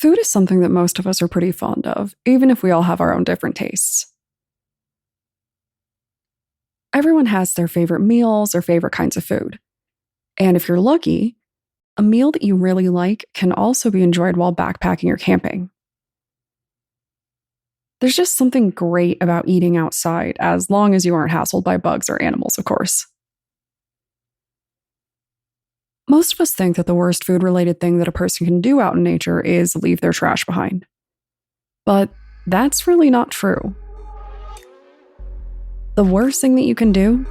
Food is something that most of us are pretty fond of, even if we all have our own different tastes. Everyone has their favorite meals or favorite kinds of food. And if you're lucky, a meal that you really like can also be enjoyed while backpacking or camping. There's just something great about eating outside, as long as you aren't hassled by bugs or animals, of course. Most of us think that the worst food-related thing that a person can do out in nature is leave their trash behind. But that's really not true. The worst thing that you can do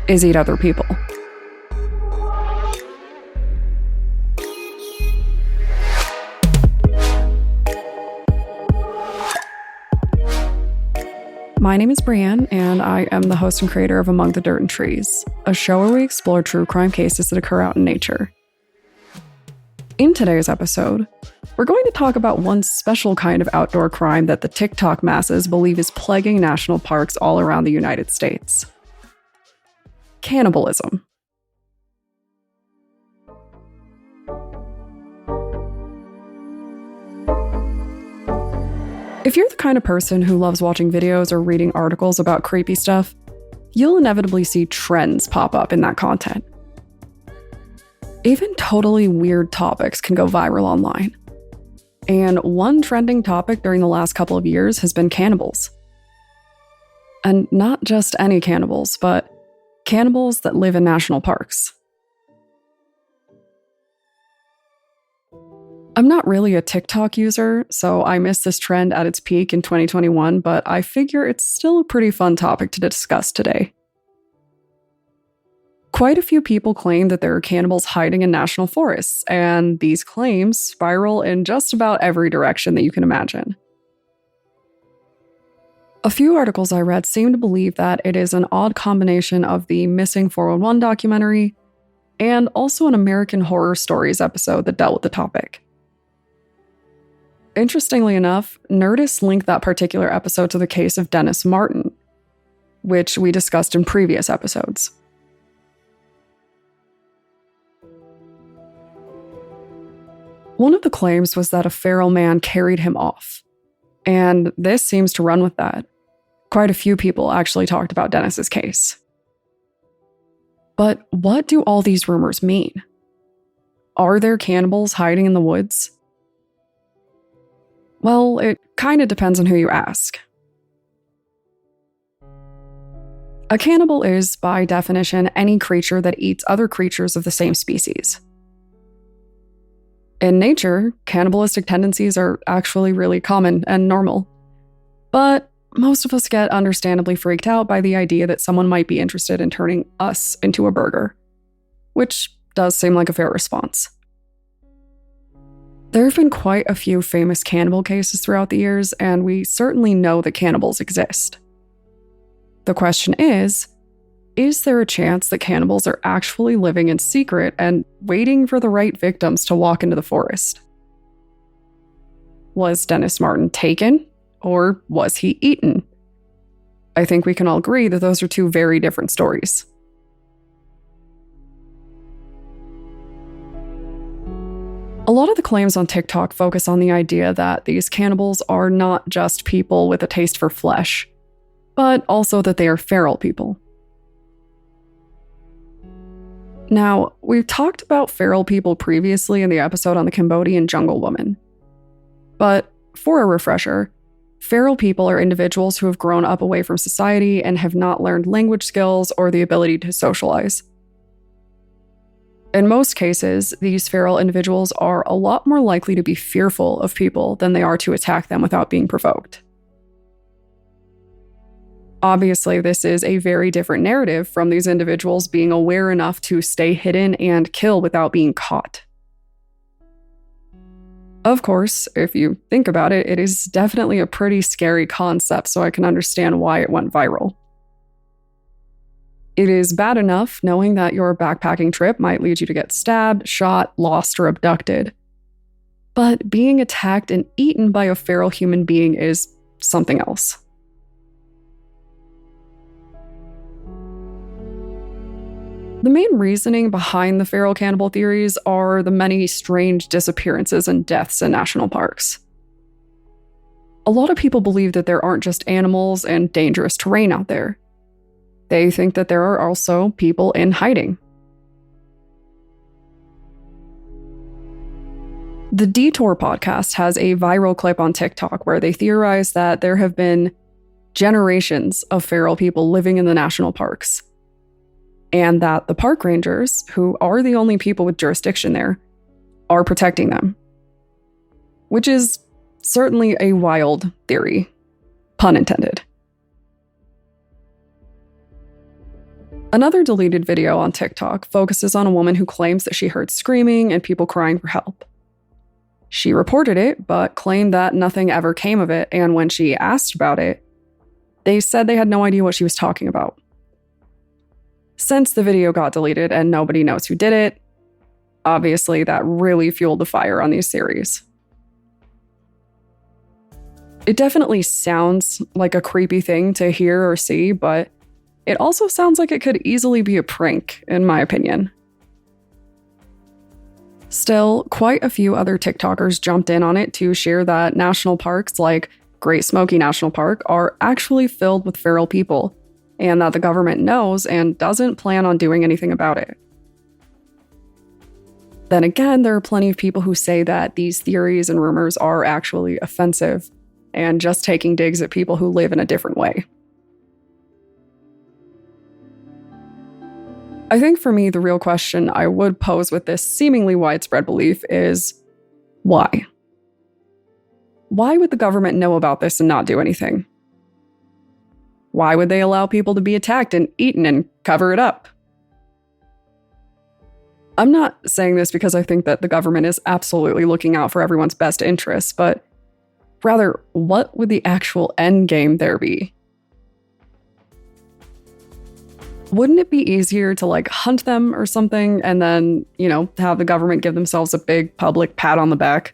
is eat other people. My name is Brienne, and I am the host and creator of Among the Dirt and Trees, a show where we explore true crime cases that occur out in nature. In today's episode, we're going to talk about one special kind of outdoor crime that the TikTok masses believe is plaguing national parks all around the United States: cannibalism. If you're the kind of person who loves watching videos or reading articles about creepy stuff, you'll inevitably see trends pop up in that content. Even totally weird topics can go viral online. And one trending topic during the last couple of years has been cannibals. And not just any cannibals, but cannibals that live in national parks. I'm not really a TikTok user, so I missed this trend at its peak in 2021, but I figure it's still a pretty fun topic to discuss today. Quite a few people claim that there are cannibals hiding in national forests, and these claims spiral in just about every direction that you can imagine. A few articles I read seem to believe that it is an odd combination of the Missing 411 documentary and also an American Horror Stories episode that dealt with the topic. Interestingly enough, Nerdist linked that particular episode to the case of Dennis Martin, which we discussed in previous episodes. One of the claims was that a feral man carried him off, and this seems to run with that. Quite a few people actually talked about Dennis's case. But what do all these rumors mean? Are there cannibals hiding in the woods? Well, it kind of depends on who you ask. A cannibal is, by definition, any creature that eats other creatures of the same species. In nature, cannibalistic tendencies are actually really common and normal. But most of us get understandably freaked out by the idea that someone might be interested in turning us into a burger, which does seem like a fair response. There have been quite a few famous cannibal cases throughout the years, and we certainly know that cannibals exist. The question is there a chance that cannibals are actually living in secret and waiting for the right victims to walk into the forest? Was Dennis Martin taken, or was he eaten? I think we can all agree that those are two very different stories. A lot of the claims on TikTok focus on the idea that these cannibals are not just people with a taste for flesh, but also that they are feral people. Now, we've talked about feral people previously in the episode on the Cambodian jungle woman. But for a refresher, feral people are individuals who have grown up away from society and have not learned language skills or the ability to socialize. In most cases, these feral individuals are a lot more likely to be fearful of people than they are to attack them without being provoked. Obviously, this is a very different narrative from these individuals being aware enough to stay hidden and kill without being caught. Of course, if you think about it, it is definitely a pretty scary concept, so I can understand why it went viral. It is bad enough knowing that your backpacking trip might lead you to get stabbed, shot, lost, or abducted. But being attacked and eaten by a feral human being is something else. The main reasoning behind the feral cannibal theories are the many strange disappearances and deaths in national parks. A lot of people believe that there aren't just animals and dangerous terrain out there. They think that there are also people in hiding. The Detour podcast has a viral clip on TikTok where they theorize that there have been generations of feral people living in the national parks, and that the park rangers, who are the only people with jurisdiction there, are protecting them. Which is certainly a wild theory, pun intended. Another deleted video on TikTok focuses on a woman who claims that she heard screaming and people crying for help. She reported it, but claimed that nothing ever came of it, and when she asked about it, they said they had no idea what she was talking about. Since the video got deleted and nobody knows who did it, obviously that really fueled the fire on these theories. It definitely sounds like a creepy thing to hear or see, but it also sounds like it could easily be a prank, in my opinion. Still, quite a few other TikTokers jumped in on it to share that national parks like Great Smoky National Park are actually filled with feral people, and that the government knows and doesn't plan on doing anything about it. Then again, there are plenty of people who say that these theories and rumors are actually offensive and just taking digs at people who live in a different way. I think for me, the real question I would pose with this seemingly widespread belief is, why? Why would the government know about this and not do anything? Why would they allow people to be attacked and eaten and cover it up? I'm not saying this because I think that the government is absolutely looking out for everyone's best interests, but rather, what would the actual end game there be? Wouldn't it be easier to hunt them or something and then, have the government give themselves a big public pat on the back?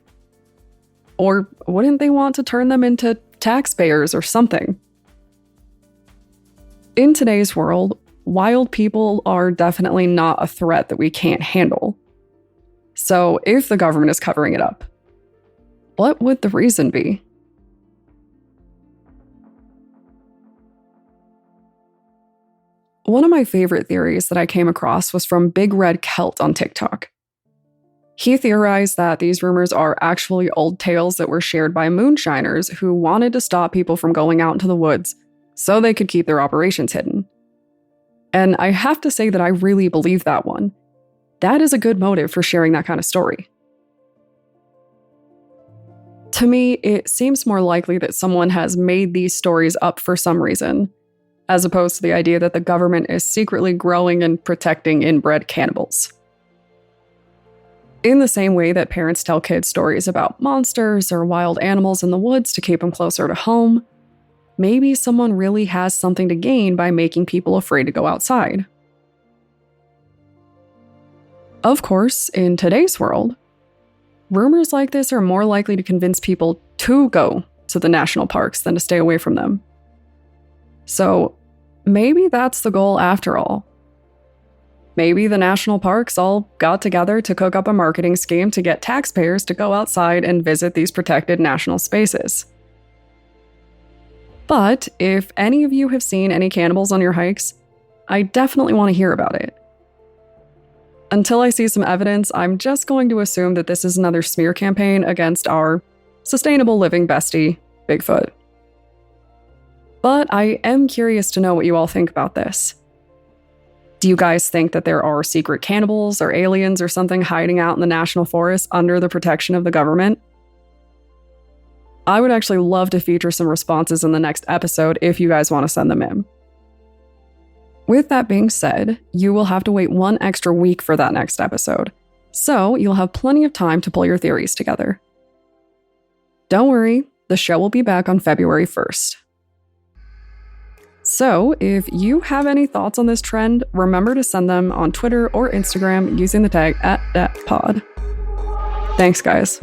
Or wouldn't they want to turn them into taxpayers or something? In today's world, wild people are definitely not a threat that we can't handle. So if the government is covering it up, what would the reason be? One of my favorite theories that I came across was from Big Red Celt on TikTok. He theorized that these rumors are actually old tales that were shared by moonshiners who wanted to stop people from going out into the woods so they could keep their operations hidden. And I have to say that I really believe that one. That is a good motive for sharing that kind of story. To me, it seems more likely that someone has made these stories up for some reason, as opposed to the idea that the government is secretly growing and protecting inbred cannibals. In the same way that parents tell kids stories about monsters or wild animals in the woods to keep them closer to home, maybe someone really has something to gain by making people afraid to go outside. Of course, in today's world, rumors like this are more likely to convince people to go to the national parks than to stay away from them. So maybe that's the goal after all. Maybe the national parks all got together to cook up a marketing scheme to get taxpayers to go outside and visit these protected national spaces. But if any of you have seen any cannibals on your hikes, I definitely want to hear about it. Until I see some evidence, I'm just going to assume that this is another smear campaign against our sustainable living bestie, Bigfoot. But I am curious to know what you all think about this. Do you guys think that there are secret cannibals or aliens or something hiding out in the national forest under the protection of the government? I would actually love to feature some responses in the next episode if you guys want to send them in. With that being said, you will have to wait one extra week for that next episode, so you'll have plenty of time to pull your theories together. Don't worry, the show will be back on February 1st. So, if you have any thoughts on this trend, remember to send them on Twitter or Instagram using the tag @thatpod. Thanks, guys.